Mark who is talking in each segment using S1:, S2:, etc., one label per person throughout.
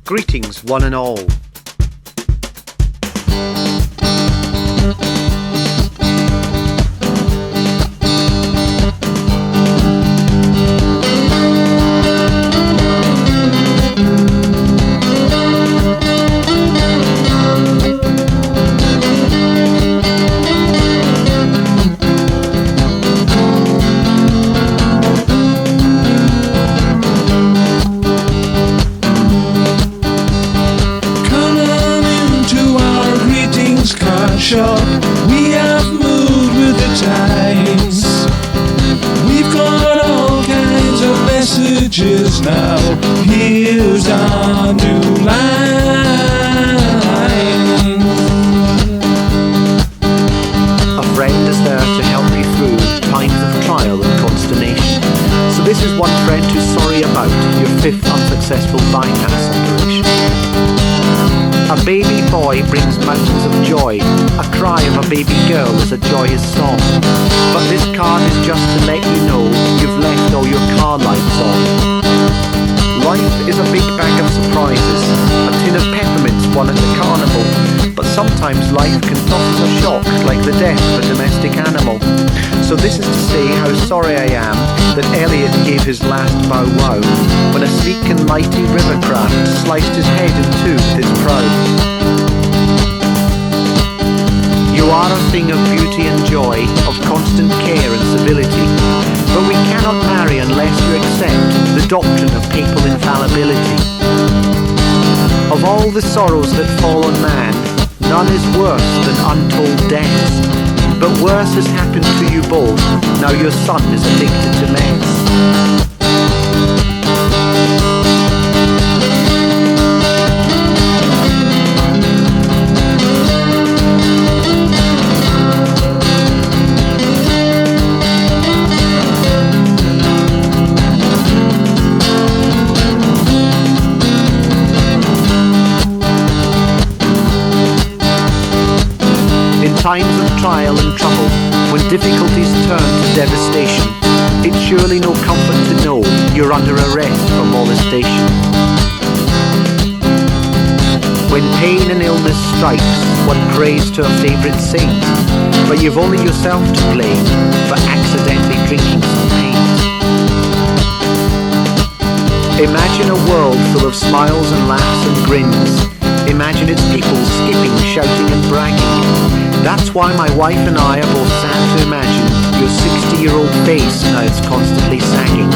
S1: Greetings one and all.
S2: We have moved with the times. We've got all kinds of messages now. Here's our new line.
S1: A friend is there to help you through times of trial and consternation. So this is one friend who's sorry about your 5th unsuccessful bypass operation. A baby boy brings mountains of joy. A cry of a baby girl is a joyous song. But this card is just to let you know you've left all your car lights on. Life is a big bag of surprises, a tin of peppermints won at the carnival. But sometimes life can toss us a shock, like the death of a domestic animal. So this is to say how sorry I am that Elliot gave his last bow wow when a sleek and mighty rivercraft sliced his head in two with its prow. You are a thing of beauty and joy, of constant care and civility, but we cannot marry unless you accept the doctrine of papal infallibility. Of all the sorrows that fall on man, none is worse than untold deaths. But worse has happened to you both, now your son is addicted to meds. Times of trial and trouble, when difficulties turn to devastation, it's surely no comfort to know you're under arrest for molestation. When pain and illness strikes, one prays to a favourite saint, but you've only yourself to blame for accidentally drinking some paint. Imagine a world full of smiles and laughs and grins. Imagine its people skipping, shouting and bragging. That's why my wife and I are both sad to imagine your 60-year-old face now it's constantly sagging.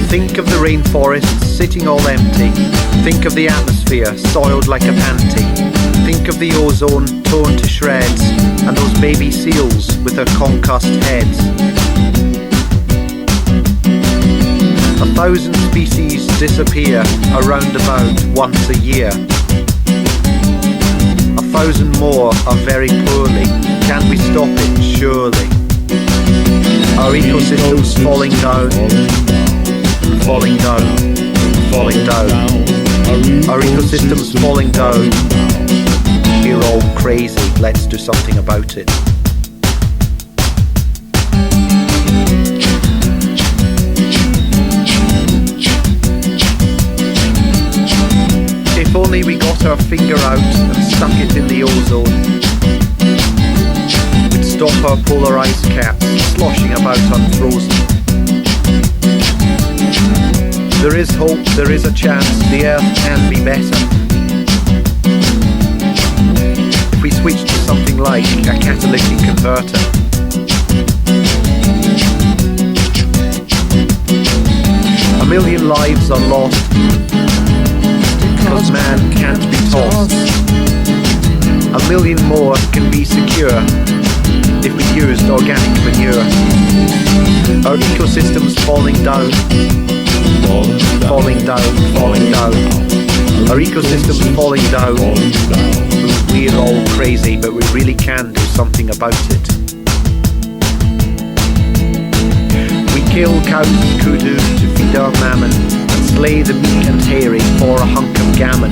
S1: Think of the rainforests sitting all empty. Think of the atmosphere soiled like a panty. Think of the ozone torn to shreds, and those baby seals with their concussed heads. 1,000 species disappear around about once a year. 1,000 more are very poorly. Can we stop it? Surely. Our ecosystem's falling down. Falling down, falling down. Our ecosystem's falling down. You're all crazy, let's do something about it. only we got our finger out and stuck it in the ozone, we'd stop our polar ice caps sloshing about unfrozen. There is hope, there is a chance, the earth can be better. If we switch to something like a catalytic converter. A million lives are lost because man can't be tossed. A million more can be secure if we used organic manure. Our ecosystem's falling down, falling down, falling down. Our ecosystem's falling down. We're all crazy, but we really can do something about it. We kill cows and kudu to feed our mammon, and slay the meek and hairy for a hunk of gammon.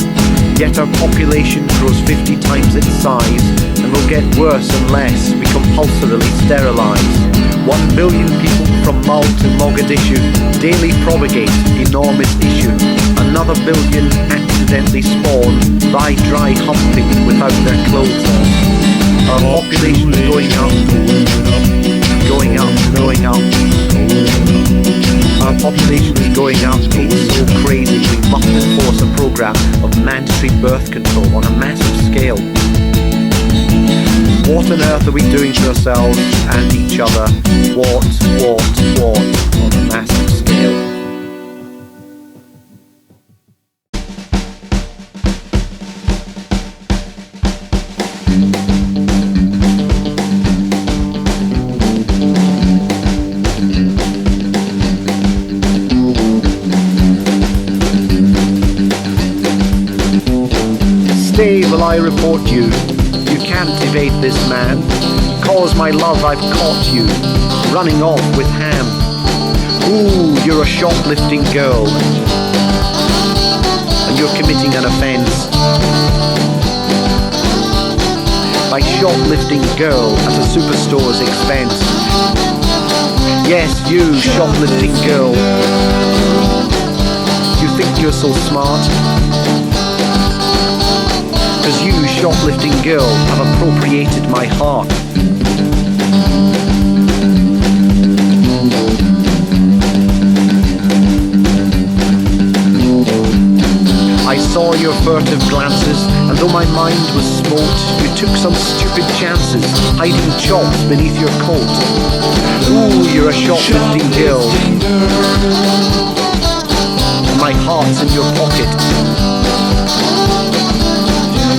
S1: Yet our population grows 50 times its size, and will get worse unless we compulsorily sterilise. 1 billion people from Mal to Mogadishu daily propagate enormous issue. Another billion accidentally spawn by dry humping without their clothes on. Our population is going up, going up, going up. Our population is going up. It's so crazy we must enforce a program of mandatory birth control on a massive scale. What on earth are we doing to ourselves and each other? What on a massive scale? Stay while I report you. You can't evade this man. Cause my love I've caught you, running off with ham. Ooh, you're a shoplifting girl, and you're committing an offence by shoplifting girl at a superstore's expense. Yes, you shoplifting girl. You think you're so smart? Cause you, shoplifting girl, have appropriated my heart. I saw your furtive glances, and though my mind was smote, you took some stupid chances, hiding chops beneath your coat. Ooh, you're a shoplifting girl, and my heart's in your pocket.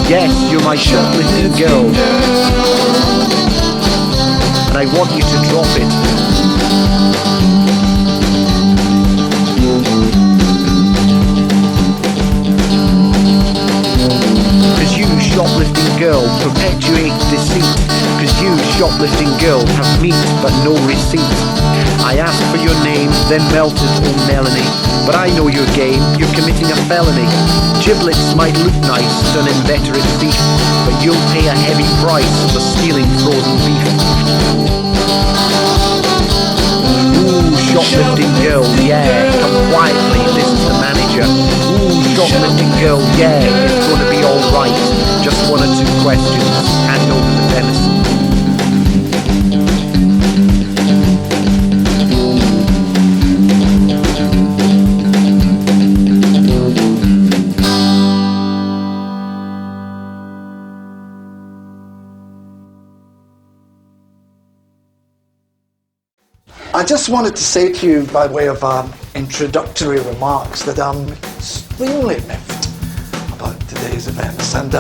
S1: Yes, you're my shoplifting girl, and I want you to drop it. Cause you, shoplifting girl, perpetuate deceit. Cause you, shoplifting girl, have meat but no receipt. I asked for your name, then melted, oh Melanie. But I know your game, you're committing a felony. Giblets might look nice to an inveterate thief, but you'll pay a heavy price for stealing frozen beef. Ooh, shoplifting girl, yeah, come quietly, this is the manager. Ooh, shoplifting girl, yeah, it's gonna be alright. Just 1 or 2 questions, hand over the venison.
S3: I just wanted to say to you, by way of introductory remarks, that I'm extremely miffed about today's events, and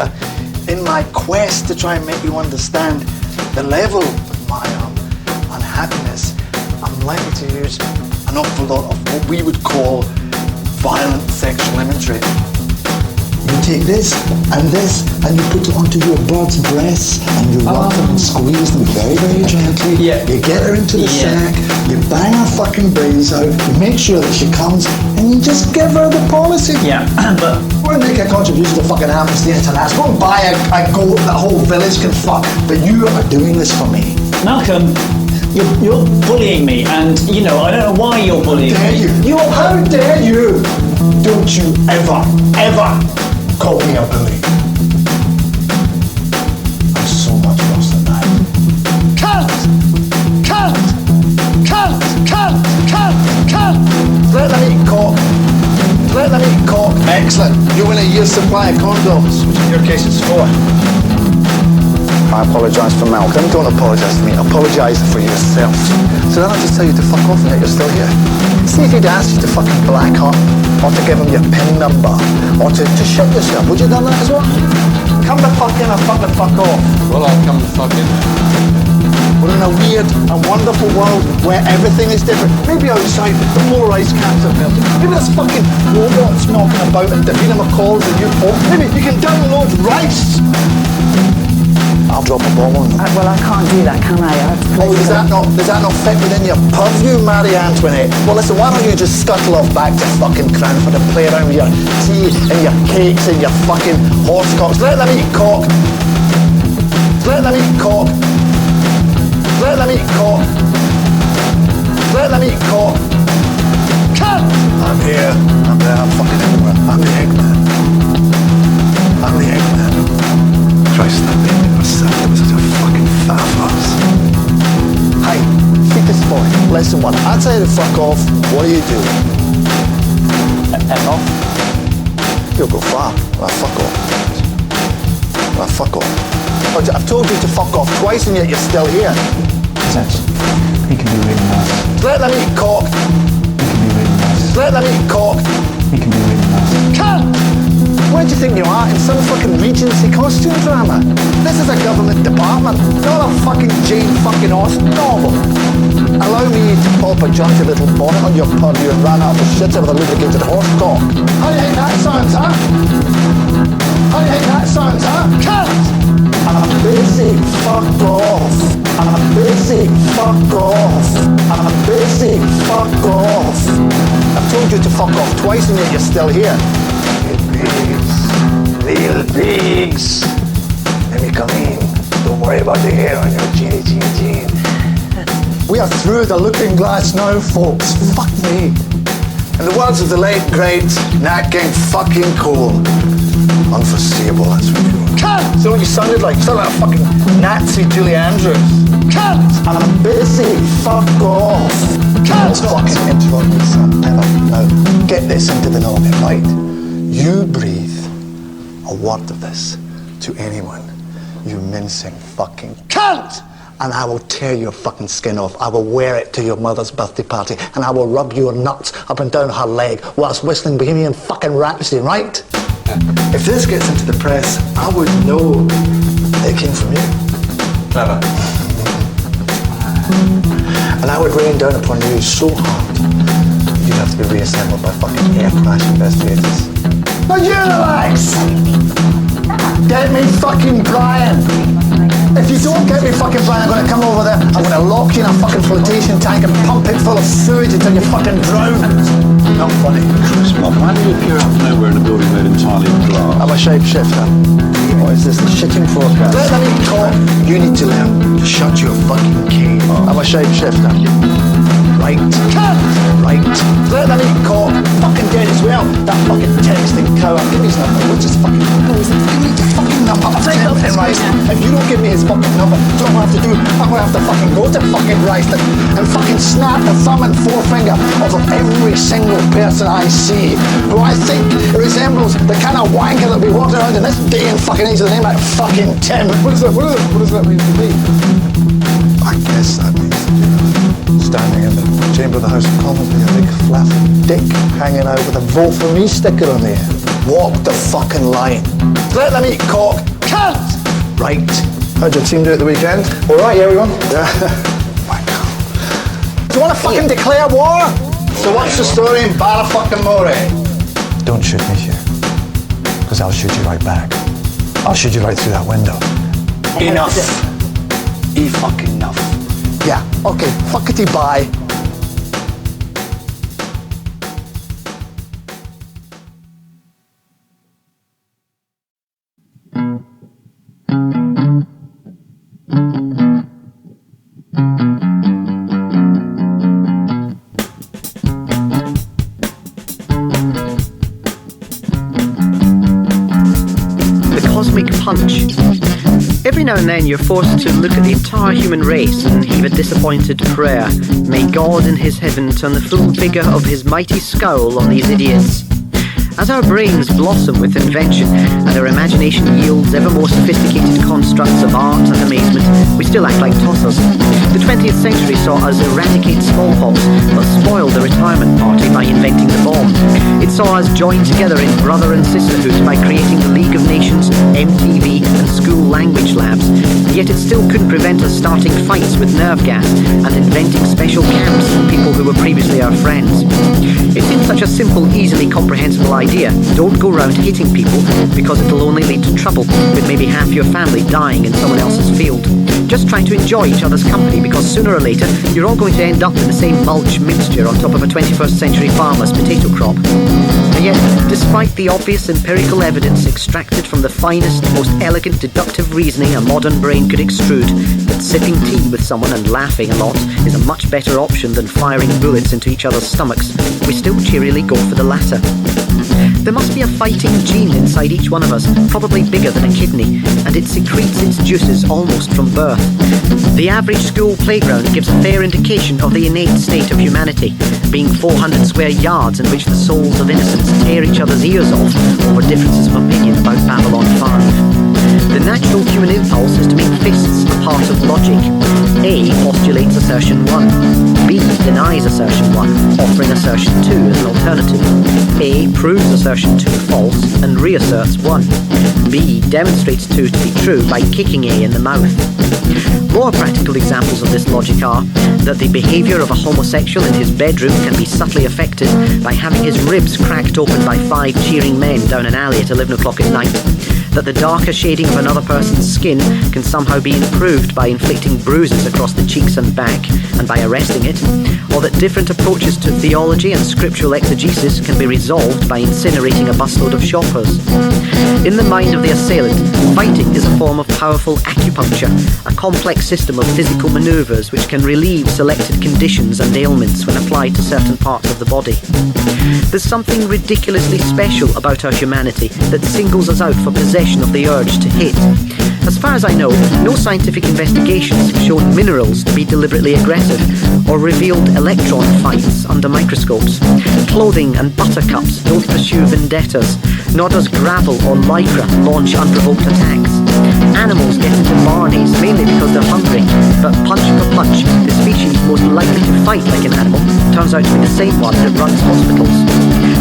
S3: in my quest to try and make you understand the level of my unhappiness, I'm likely to use an awful lot of what we would call violent sexual imagery.
S4: You take this, and you put it onto your bird's breasts, and you rub them and squeeze them very, very gently.
S5: Yeah.
S4: You get her into the sack, you bang her fucking brains out, you make sure that she comes, and you just give her the policy.
S5: Yeah, but
S4: We're gonna make a contribution to fucking Amnesty International. Go and buy a goat that the whole village can fuck, but you are doing this for me.
S5: Malcolm, you're bullying me, and you know I don't know why you're bullying
S4: How dare
S5: me.
S4: you? How dare you? Don't you ever called me a bully. I'm so much worse than that. Cunt! Cunt! Cunt! Cunt! Cunt! Cunt! Let them eat cock. Let them eat cock. Excellent. You win a year's supply of condoms, which in your case is 4. I apologise for Malcolm. Don't apologise to me. Apologise for yourself. So then I'll just tell you to fuck off and yet you're still here. See if he'd asked you to fucking black up, or to give him your PIN number, or to shit yourself. Would you have done that as well? Come the fuck in or fuck the fuck off.
S2: Well, I'll come the fuck in.
S4: We're in a weird and wonderful world where everything is different. Maybe outside the more ice caps are melting. Maybe there's fucking robots knocking about and Davina McCall's and you folk. Maybe you can download rice. I'll drop a bomb on them.
S6: Well, I can't do that, can I?
S4: Does that not fit within your purview, Marie Antoinette? Well, listen, why don't you just scuttle off back to fucking Cranford and play around with your tea and your cakes and your fucking horse cocks? Let them eat cock. Let them eat cock. Let them eat cock. Let them eat cock. Cunt! I'm here. I'm there. I'm fucking everywhere. I'm the Eggman. I'm the Eggman. Christ, that baby myself. That was such a fucking faff ass. Hey, keep this boy. Lesson 1. I tell you to fuck off. What do you do?
S5: F off.
S4: You'll go far. Well, fuck off. Well, fuck off. I've told you to fuck off twice and yet you're still here.
S5: He can be really nice.
S4: Let them eat cock.
S5: He can be really nice.
S4: Let them eat cock.
S5: He can be really nice.
S4: Cunt! Where do you think you are? In some fucking Regency costume drama? This is a government department, not a fucking Jane fucking Austen novel. Allow me to pop a jaunty little bonnet on your purview and run out the shit with a lubricated horse cock. How do you think that sounds, huh? How do you think that sounds, huh? Cunt! I'm busy, fuck off. I'm busy, fuck off. I'm busy, fuck off. I've told you to fuck off twice and yet you're still here. Little pigs. Let me come in. Don't worry about the hair on your chinny chin chin. We are through the looking glass now, folks. Fuck me. In the words of the late great Nat King fucking Cole, unforeseeable, that's what you are. Cunt! So what you sounded like? You sounded like a fucking Nazi Julie Andrews. Cunt! I'm busy. Fuck off. Cunt! Don't fucking interrupt me, son. Never. Now, get this into the noggin, right? You breathe a word of this to anyone, you mincing fucking cunt! And I will tear your fucking skin off. I will wear it to your mother's birthday party, and I will rub your nuts up and down her leg whilst whistling Bohemian fucking Rhapsody, right? If this gets into the press, I would know it came from you.
S2: Clever.
S4: And I would rain down upon you so hard, you'd have to be reassembled by fucking air crash investigators. Now you relax! Get me fucking Brian! If you don't get me fucking Brian, I'm gonna come over there, I'm gonna lock you in a fucking flotation tank and pump it full of sewage until you fucking drown. Not funny.
S2: Chris, why do you appear out of nowhere in a building made entirely of glass?
S4: I'm a shapeshifter. Or is this the shitting forecast? Let me talk. You need to learn to shut your fucking cave. I'm a shapeshifter. Right. Cunt! Right. Let them eat cock. Fucking dead as well. That fucking texting cow. Give me his number. Which is fucking... Give me the fucking number. I'm saying nothing, Rice. If you don't give me his fucking number, you know what I have to do? I'm gonna have to fucking go to fucking Rice and fucking snap the thumb and forefinger off of every single person I see who I think resembles the kind of wanker that'll be walking around in this day and fucking age of the name like fucking Tim. What does that mean to me? I guess that means that you're standing in the chamber of the House of Commons with your big flappy dick hanging out with a vote for me sticker on there. Walk the fucking line. Let them eat cock. Cunt! Right. How'd your team do at the weekend? All right, yeah, we won. Yeah. Do you want to fucking declare war? So what's the story in Barra fucking More? Don't shoot me here, because I'll shoot you right back. I'll shoot you right through that window. Enough. Fucking enough. Yeah, okay, fuckity bye.
S1: punch. Every now and then you're forced to look at the entire human race and heave a disappointed prayer. May God in his heaven turn the full vigour of his mighty scowl on these idiots. As our brains blossom with invention and our imagination yields ever more sophisticated constructs of art and amazement, we still act like tossers. The 20th century saw us eradicate smallpox, but spoiled the retirement party by inventing the bomb. It saw us join together in brother and sisterhood by creating the League of Nations, MTV, and school language labs. Yet it still couldn't prevent us starting fights with nerve gas and inventing special camps for people who were previously our friends. It seems such a simple, easily comprehensible idea. Don't go round hitting people because it'll only lead to trouble, with maybe half your family dying in someone else's field. Just try to enjoy each other's company, because sooner or later you're all going to end up in the same mulch mixture on top of a 21st century farmer's potato crop. And yet, despite the obvious empirical evidence extracted from the finest, most elegant deductive reasoning a modern brain could extrude, that sipping tea with someone and laughing a lot is a much better option than firing bullets into each other's stomachs, we still cheerily go for the latter. There must be a fighting gene inside each one of us, probably bigger than a kidney, and it secretes its juices almost from birth. The average school playground gives a fair indication of the innate state of humanity, being 400 square yards in which the souls of innocents tear each other's ears off over differences of opinion about Babylon 5. The natural human impulse is to make fists a part of logic. A postulates assertion 1. B denies assertion 1, offering assertion 2 as an alternative. A proves assertion 2 false and reasserts 1. B demonstrates 2 to be true by kicking A in the mouth. More practical examples of this logic are that the behaviour of a homosexual in his bedroom can be subtly affected by having his ribs cracked open by 5 cheering men down an alley at 11 o'clock at night, that the darker shading of another person's skin can somehow be improved by inflicting bruises across the cheeks and back and by arresting it, or that different approaches to theology and scriptural exegesis can be resolved by incinerating a busload of shoppers. In the mind of the assailant, fighting is a form of powerful acupuncture, a complex system of physical manoeuvres which can relieve selected conditions and ailments when applied to certain parts of the body. There's something ridiculously special about our humanity that singles us out for possession of the urge to hit. As far as I know, no scientific investigations have shown minerals to be deliberately aggressive or revealed electron fights under microscopes. Clothing and buttercups don't pursue vendettas, nor does gravel or lycra launch unprovoked attacks. Animals get into barneys mainly because they're hungry, but punch for punch, the species most likely to fight like an animal turns out to be the same one that runs hospitals.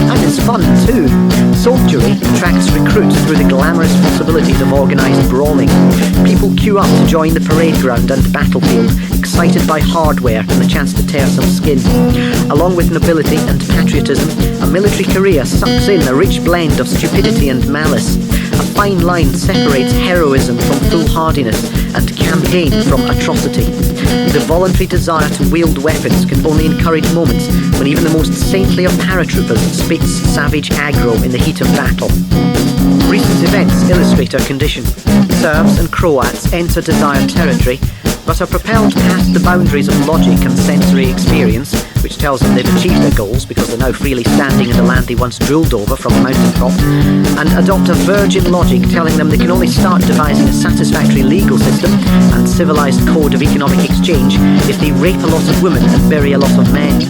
S1: And it's fun too. Soldiery attracts recruits through the glamorous possibilities of organised brawling. People queue up to join the parade ground and battlefield, excited by hardware and the chance to tear some skin. Along with nobility and patriotism, a military career sucks in a rich blend of stupidity and malice. A fine line separates heroism from foolhardiness and campaign from atrocity. The voluntary desire to wield weapons can only encourage moments when even the most saintly of paratroopers spits savage aggro in the heat of battle. Recent events illustrate our condition. Serbs and Croats enter desired territory, but are propelled past the boundaries of logic and sensory experience, which tells them they've achieved their goals because they're now freely standing in the land they once drooled over from a mountaintop, and adopt a virgin logic telling them they can only start devising a satisfactory legal system and civilized code of economic exchange if they rape a lot of women and bury a lot of men.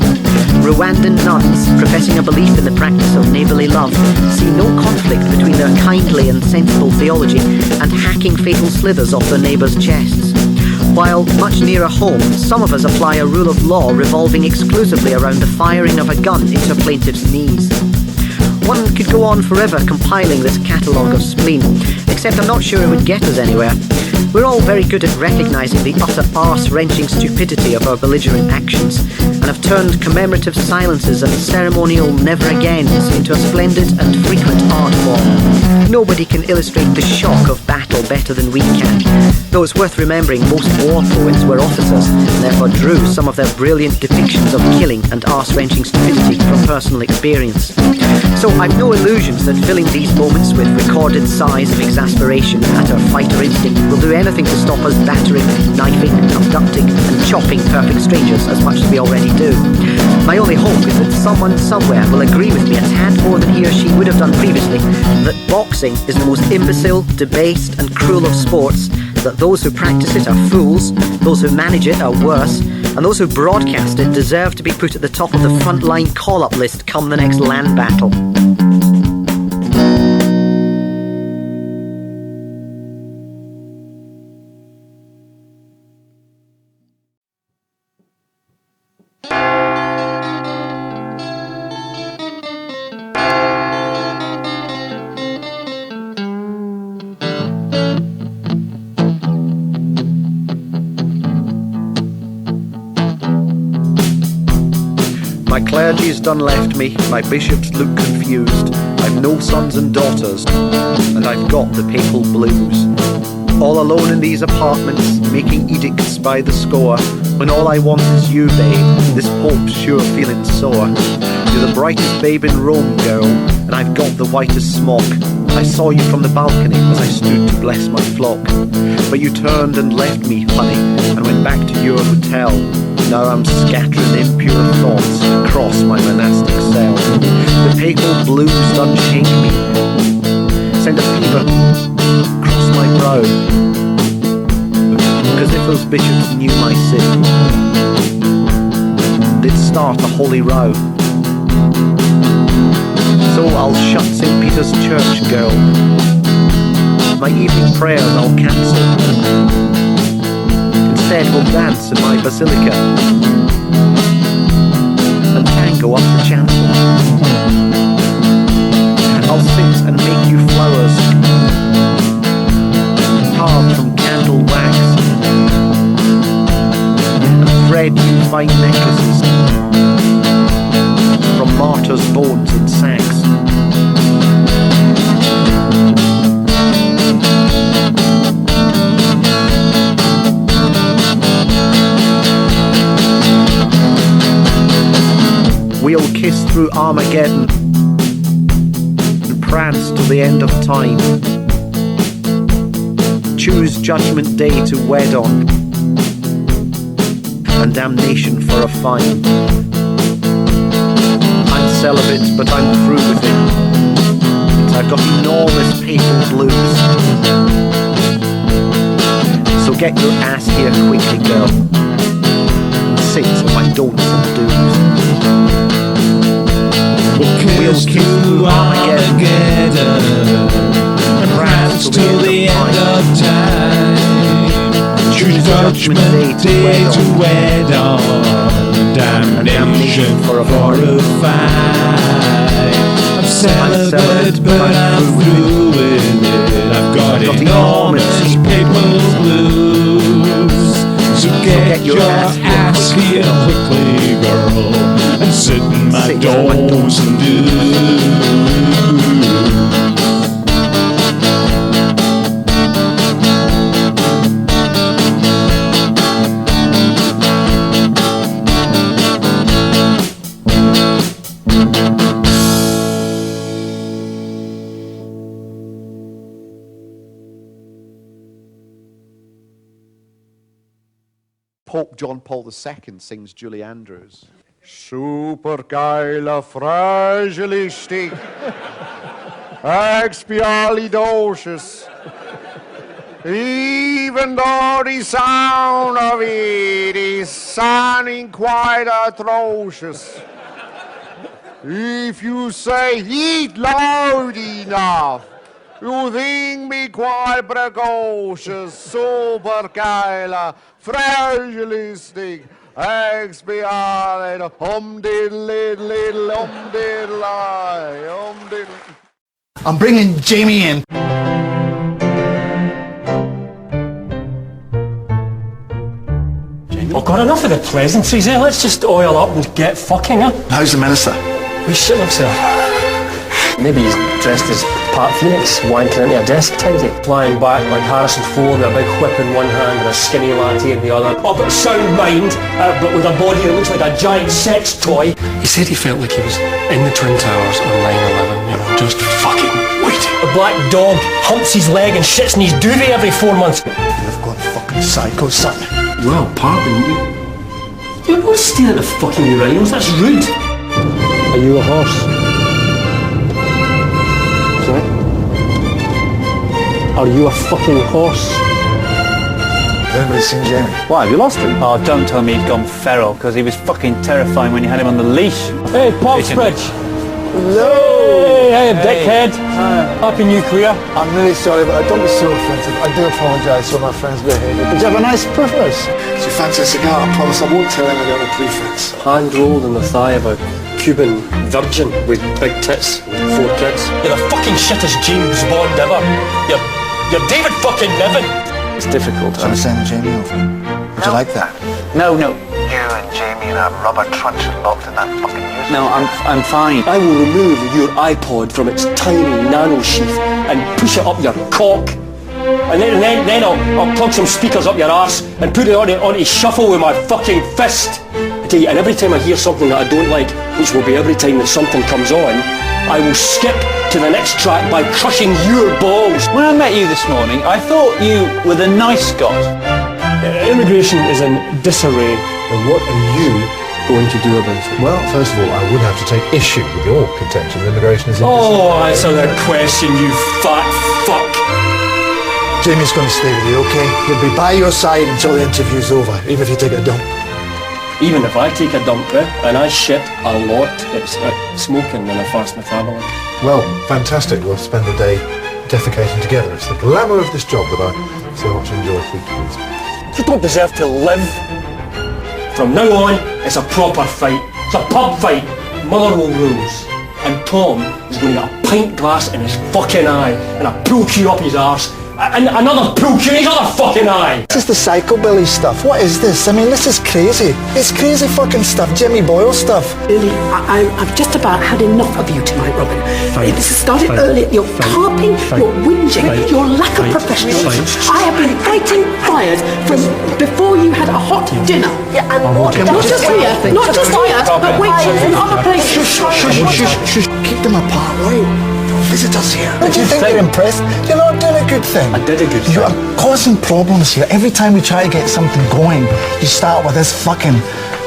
S1: Rwandan nuns, professing a belief in the practice of neighbourly love, see no conflict between their kindly and sensible theology and hacking fatal slithers off their neighbours' chests. While much nearer home, some of us apply a rule of law revolving exclusively around the firing of a gun into a plaintiff's knees. One could go on forever compiling this catalogue of spleen, except I'm not sure it would get us anywhere. We're all very good at recognising the utter arse-wrenching stupidity of our belligerent actions, and have turned commemorative silences and ceremonial never-agains into a splendid and frequent art form. Nobody can illustrate the shock of battle better than we can, though it's worth remembering most war poets were officers, and therefore drew some of their brilliant depictions of killing and arse-wrenching stupidity from personal experience. So I've no illusions that filling these moments with recorded sighs of exasperation at our fighter instinct will do anything to stop us battering, knifing, abducting and chopping perfect strangers as much as we already do. My only hope is that someone somewhere will agree with me a tad more than he or she would have done previously, that boxing is the most imbecile, debased and cruel of sports, that those who practice it are fools, those who manage it are worse, and those who broadcast it deserve to be put at the top of the frontline call-up list come the next land battle.
S6: My clergy's done left me, my bishops look confused, I've no sons and daughters, and I've got the papal blues. All alone in these apartments, making edicts by the score, when all I want is you, babe, this pope's sure feeling sore. You're the brightest babe in Rome, girl, and I've got the whitest smock. I saw you from the balcony as I stood to bless my flock. But you turned and left me, honey, and went back to your hotel. Now I'm scattering impure thoughts across my monastic cell. The papal blues done shake me, send a fever across my brow. Cause if those bishops knew my sin, they'd start a holy row. So I'll shut St. Peter's Church, girl. My evening prayers I'll cancel. Instead we'll dance in my basilica and tango up the chancel. I'll sit and make you flowers carved from candle wax, and thread you fine necklaces from martyrs' bones and sacks. We'll kiss through Armageddon and prance till the end of time. Choose Judgment Day to wed on, and damnation for a fine. I'm celibate, but I'm through with it. I've got enormous papal blues. So get your ass here quickly, girl, and sit on my don'ts and do's. We'll kiss through Armageddon and prance till the end of time. Choose Judgment Day to wed on, damnation for a fine. I'm celibate, but I'm through with it. I've got enormous papal blues. So get your ass here quickly, girl, and sit in my doors and do. Pope John Paul II sings Julie Andrews.
S7: Supergeile Fragilistik, expialidocious. Even though the sound of it is sounding quite atrocious. If you say it loud enough, you think me quite precocious, supergeile, fragilistic, expialid, diddle, diddle.
S3: I'm bringing Jamie in.
S8: Well, got enough of the pleasantries, Let's just oil up and get fucking,
S3: How's the minister?
S8: We shit himself. Maybe he's dressed as Pat Phoenix, wanking into a desk tidy, flying back like Harrison Ford with a big whip in one hand and a skinny latte in the other. Oh, but sound mind, but with a body that looks like a giant sex toy. He said he felt like he was in the Twin Towers on 9/11, you know, just fucking waiting. A black dog humps his leg and shits in his duvet every 4 months.
S4: You've gone fucking psycho, son.
S8: Well, pardon me. You're not staring at the fucking urinals, that's rude. Are you a horse? Sorry? Are you a fucking horse?
S4: Has anybody seen Jamie?
S5: Why, have you lost him? Oh, don't tell me he's gone feral, because he was fucking terrifying when you had him on the leash.
S8: Hey, Popsbridge!
S4: Hello!
S8: Hey, dickhead! Happy New Queer!
S4: I'm really sorry, but don't be so offensive. I do apologise for my friend's behaviour. Did you have a nice Christmas? Do you fancy a cigar? I promise I won't tell any other prefects.
S8: Hand rolled in the thigh of a Cuban virgin with big tits and 4 kids. You're the fucking shittest James Bond ever. You're David fucking Niven.
S5: It's difficult.
S4: Shall I send Jamie over? Would you like that?
S5: No, no.
S4: You and Jamie in a rubber truncheon locked in that fucking music.
S5: No, I'm fine.
S8: I will remove your iPod from its tiny nano sheath and push it up your cock. And then I'll plug some speakers up your arse and put it on shuffle with my fucking fist. I tell you, and every time I hear something that I don't like, which will be every time that something comes on, I will skip to the next track by crushing your balls.
S5: When I met you this morning, I thought you were the nice Scot.
S8: Immigration is in disarray.
S9: And what are you
S8: going to do about it?
S9: Well, first of all, I would have to take issue with your contention that immigration is in
S8: Oh, answer the question, you fat fuck.
S4: Jamie's going to stay with you, okay? He'll be by your side until the interview's over, even if you take a dump.
S8: Even if I take a dump, and I shit a lot, it's smoking and a fast metabolism.
S9: Well, fantastic. We'll spend the day defecating together. It's the glamour of this job that I so much enjoy frequently.
S8: You don't deserve to live. From now on, it's a proper fight. It's a pub fight. Motherwell rules. And Tom is going to get a pint glass in his fucking eye and a pool cue up his arse and another pool cue in his other fucking eye.
S4: This is the psychobilly stuff. What is this? I mean, this is crazy. It's crazy fucking stuff. Jimmy Boyle stuff.
S10: Really, I've just about had enough of you tonight, Robin. This started earlier. You're carping, you're whinging, your lack of professionalism. I have been fighting fires from before you had a hot dinner. Yeah, and not just here, but waiters in other places.
S4: Shush. Keep them apart, right? Visitors here. Do you think you're impressed? You're not doing a good thing.
S8: I did a good thing.
S4: You are causing problems here. Every time we try to get something going, you start with this fucking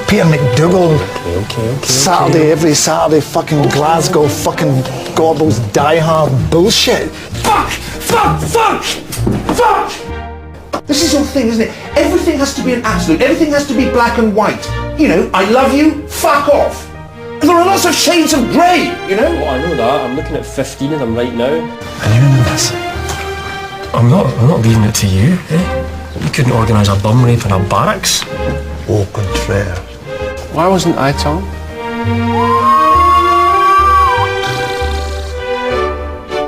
S4: Peter McDougall. Okay. Every Saturday, fucking Glasgow, fucking Gorbals, Die Hard bullshit.
S11: Fuck! This is your thing, isn't it? Everything has to be an absolute. Everything has to be black and white. You know, I love you, fuck off. There are lots of shades of grey, you know?
S8: Oh, I know that. I'm looking at 15 of them right now.
S4: And you know this?
S8: I'm not leaving it to you, eh? You couldn't organise a bum rape in a barracks.
S4: Au contraire.
S8: Why wasn't I Tom?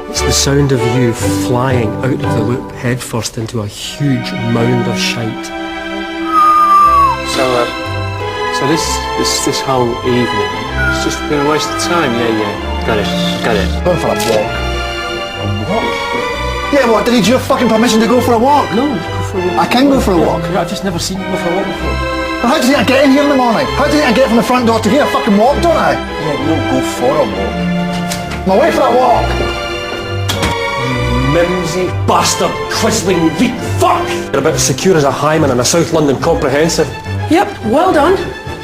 S8: It's the sound of you flying out of the loop headfirst into a huge mound of shite. So this whole evening, it's just been a waste of time. Yeah. Got it.
S4: Going for a walk.
S8: A walk?
S4: Yeah, what? Did he need your fucking permission to go for a walk?
S8: No, go for a walk.
S4: I can go for a walk.
S8: I've just never seen you go for a walk before.
S4: Well, how do you think I get in here in the morning? How do you think I get from the front door to here? I fucking walk, don't I?
S8: Yeah, you don't go for a walk.
S4: I'm away for a walk.
S8: Mimsy bastard, quisling weak fuck! You're about as secure as a hymen in a South London comprehensive.
S10: Yep, well done.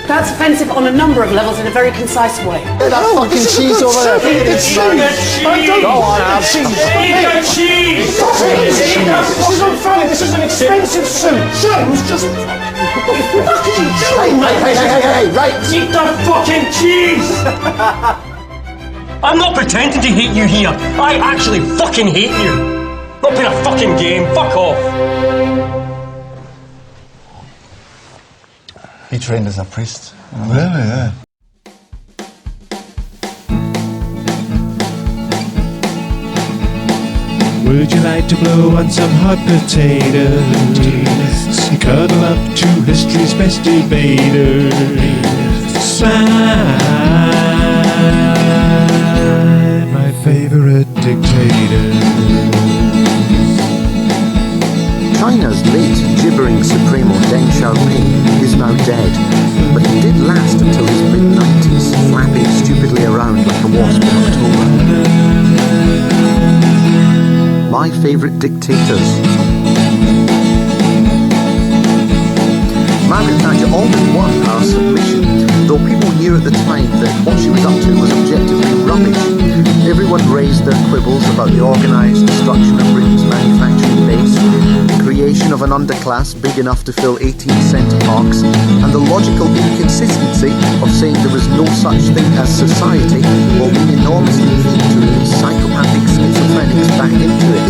S10: That's offensive on a number of levels in a very concise way.
S4: That fucking cheese over there. It's
S8: Go on, have cheese. Eat the cheese!
S11: This is unfair. This is an expensive suit. James, just... Hey, right.
S8: Eat the fucking cheese! I'm not pretending to hate you here. I actually fucking hate you. Not playing a fucking game. Fuck off.
S4: He trained as a priest.
S9: Really, yeah.
S2: Would you like to blow on some hot potatoes? Cuddle up to history's best debaters. Slide my face
S6: like a wasp in October. My Favourite Dictators. Margaret Thatcher almost won our submission, though people knew at the time that what she was up to was objectively rubbish. Everyone raised their quibbles about the organised destruction of Britain's manufacturing base, the creation of an underclass big enough to fill 18 centre parks, and the logical inconsistency of saying there was no such thing as society while being enormously keen to release psychopathic schizophrenics back into it.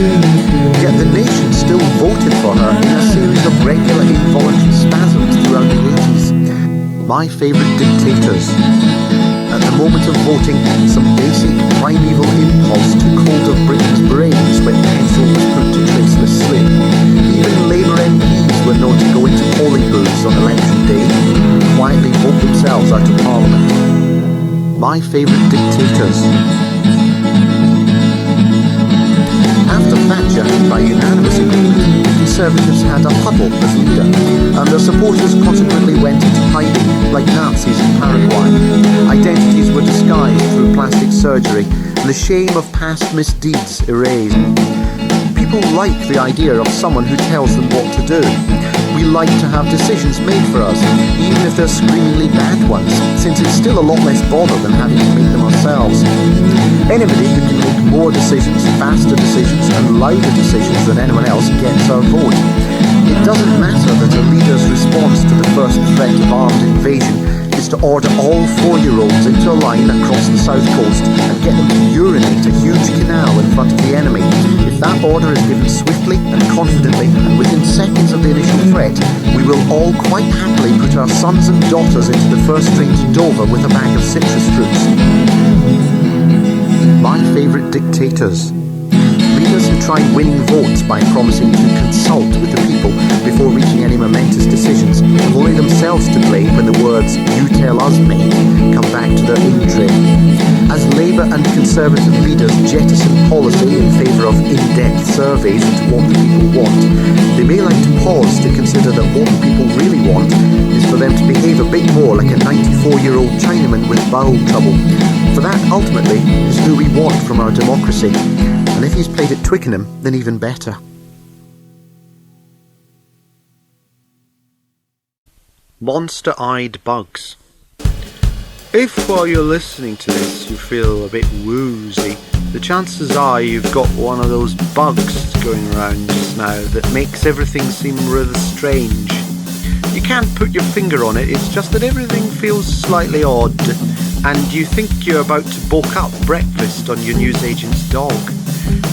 S6: Yet the nation still voted for her in a series of regular involuntary spasms throughout the 80s. My Favourite Dictators. At the moment of voting, some basic primeval impulse took hold of Britain's brains when pencil was put to traceless slip. Even Labour MPs were known to go into polling booths on election day and quietly vote themselves out of Parliament. My Favourite Dictators. After Thatcher, by unanimous agreement, the Conservatives had a huddle as leader, and their supporters consequently went into hiding like Nazis in Paraguay. Identities were disguised through plastic surgery, and the shame of past misdeeds erased. People like the idea of someone who tells them what to do. We like to have decisions made for us, even if they're screamingly bad ones, since it's still a lot less bother than having to make them ourselves. Anybody who can make more decisions, faster decisions, and louder decisions than anyone else gets our vote. It doesn't matter that a leader's response to the first threat of armed invasion is to order all 4-year-olds into a line across the south coast and get them to urinate a huge canal in front of the enemy. If that order is given swiftly and confidently and within seconds of the initial threat, we will all quite happily put our sons and daughters into the first train to Dover with a bag of citrus fruits. My Favourite Dictators. Leaders who try winning votes by promising to consult with the people before reaching any momentous decisions have only themselves to blame when the words "you tell us, mate" come back to their in-tray. As Labour and Conservative leaders jettison policy in favour of in-depth surveys into what the people want, they may like to pause to consider that what the people really want is for them to behave a bit more like a 94-year-old Chinaman with bowel trouble. For that, ultimately, is who we want from our democracy. And if he's played at Twickenham, then even better. Monster-eyed bugs. If while you're listening to this you feel a bit woozy, the chances are you've got one of those bugs going around just now that makes everything seem rather strange. You can't put your finger on it, it's just that everything feels slightly odd, and you think you're about to bulk up breakfast on your newsagent's dog.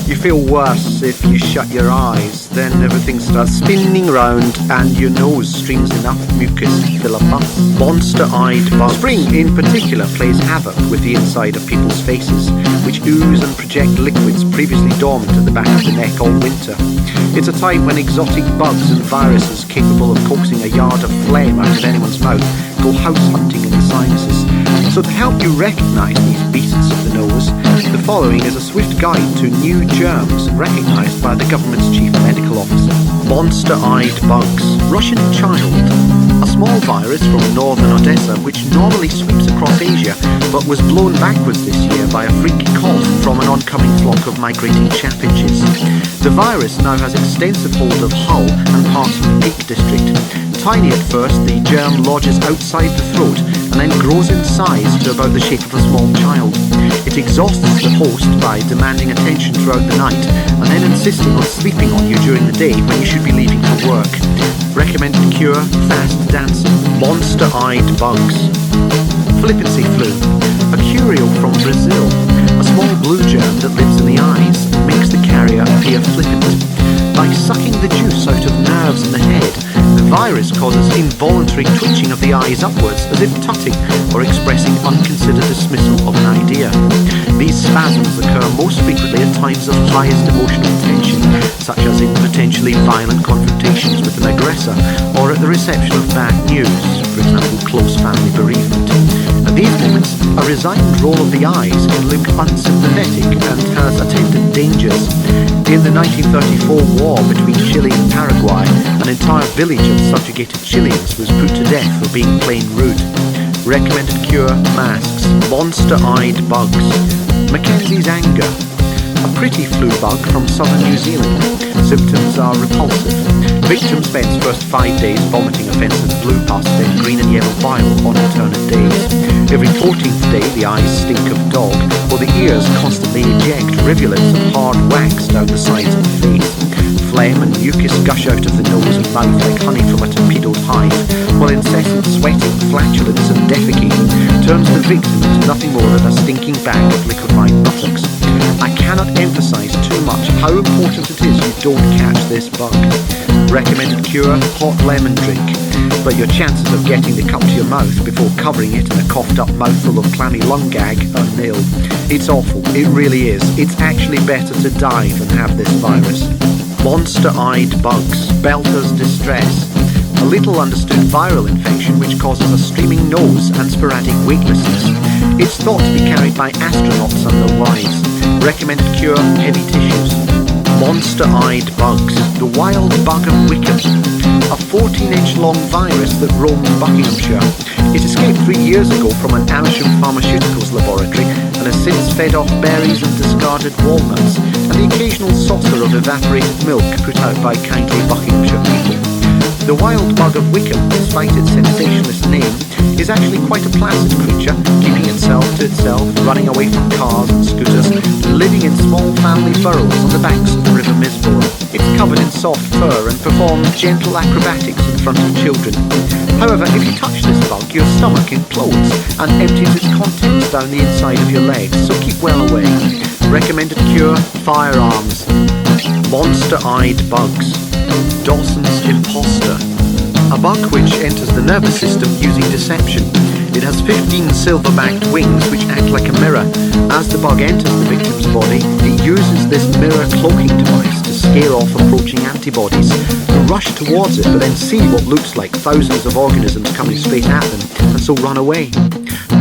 S6: You feel worse if you shut your eyes, then everything starts spinning round and your nose streams enough mucus to fill a bus. Monster-eyed bugs. Spring in particular plays havoc with the inside of people's faces, which ooze and project liquids previously dormant at the back of the neck all winter. It's a time when exotic bugs and viruses capable of coaxing a yard of phlegm out of anyone's mouth go house hunting in the sinuses. So to help you recognise these beasts of the nose, the following is a swift guide to new germs recognised by the government's chief medical officer. Monster-eyed bugs. Russian child. A small virus from northern Odessa which normally sweeps across Asia but was blown backwards this year by a freak cough from an oncoming flock of migrating chaffinches. The virus now has extensive hold of Hull and parts of the Peak District. Tiny at first, the germ lodges outside the throat and then grows in size to about the shape of a small child. It exhausts the host by demanding attention throughout the night and then insisting on sleeping on you during the day when you should be leaving for work. Recommended cure, fast dancing. Monster-eyed bugs. Flippancy flu. A curio from Brazil. A small blue germ that lives in the eyes and makes the carrier appear flippant. By sucking the juice out of nerves in the head, the virus causes involuntary twitching of the eyes upwards as if tutting or expressing unconsidered dismissal of an idea. These spasms occur most frequently at times of highest emotional tension, such as in potentially violent confrontations with an aggressor or at the reception of bad news, for example close family bereavement. At these moments, a resigned roll of the eyes can look unsympathetic and has attendant dangers. In the 1934 war between Chile and Paraguay, an entire village of subjugated Chileans was put to death for being plain rude. Recommended cure, masks. Monster-eyed bugs. Mackenzie's anger. A pretty flu bug from southern New Zealand. Symptoms are repulsive. Victim spends first 5 days vomiting offensive blue pus, then green and yellow bile on alternate days. Every 14th day the eyes stink of dog, while the ears constantly eject rivulets of hard wax down the sides of the face. Phlegm and mucus gush out of the nose and mouth like honey from a torpedoed hive, while incessant sweating, flatulence and defecating turns the victim into nothing more than a stinking bag of liquefied buttocks. I cannot emphasize too much how important it is you don't catch this bug. Recommended cure, hot lemon drink, but your chances of getting the cup to your mouth before covering it in a coughed up mouthful of clammy lung gag are nil. It's awful, it really is. It's actually better to die than have this virus. Monster-eyed bugs, Belter's distress. A little understood viral infection which causes a streaming nose and sporadic weightlessness. It's thought to be carried by astronauts and their wives. Recommended cure, heavy tissues. Monster-eyed bugs, the wild bug of Wickham. A 14-inch long virus that roamed Buckinghamshire. It escaped 3 years ago from an Amersham Pharmaceuticals laboratory and has since fed off berries and discarded walnuts, and the occasional saucer of evaporated milk put out by kindly Buckinghamshire people. The wild bug of Wickham, despite its sensationless name, is actually quite a placid creature, keeping itself to itself, running away from cars and scooters, living in small family burrows on the banks of the River Misbourne. It's covered in soft fur and performs gentle acrobatics in front of children. However, if you touch this bug, your stomach implodes and empties its contents down the inside of your legs, so keep well away. Recommended cure, firearms. Monster-eyed bugs. Dawson's imposter. A bug which enters the nervous system using deception. It has 15 silver-backed wings which act like a mirror. As the bug enters the victim's body, it uses this mirror cloaking device to scare off approaching antibodies, who rush towards it but then see what looks like thousands of organisms coming straight at them, and so run away.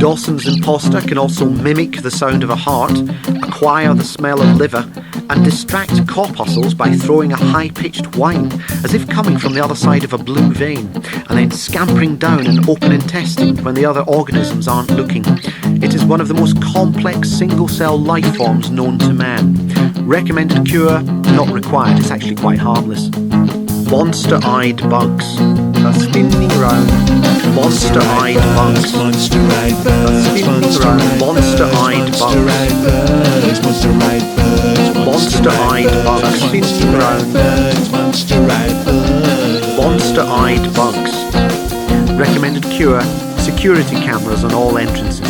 S6: Dawson's imposter can also mimic the sound of a heart, acquire the smell of liver, and distract corpuscles by throwing a high-pitched whine, as if coming from the other side of a blue vein, and then scampering down an open intestine when the other organisms aren't looking. It is one of the most complex single-cell life forms known to man. Recommended cure, not required, it's actually quite harmless. Monster-eyed bugs. A spinning round. Monster-eyed bugs.
S2: Monster-eyed
S6: A
S2: bugs.
S6: spinning round. Monster-eyed bugs.
S2: Monster-eyed bugs.
S6: Monster-eyed bugs. Spinning round.
S2: Monster-eyed bugs.
S6: Monster-eyed bugs. Recommended cure, security cameras on all entrances.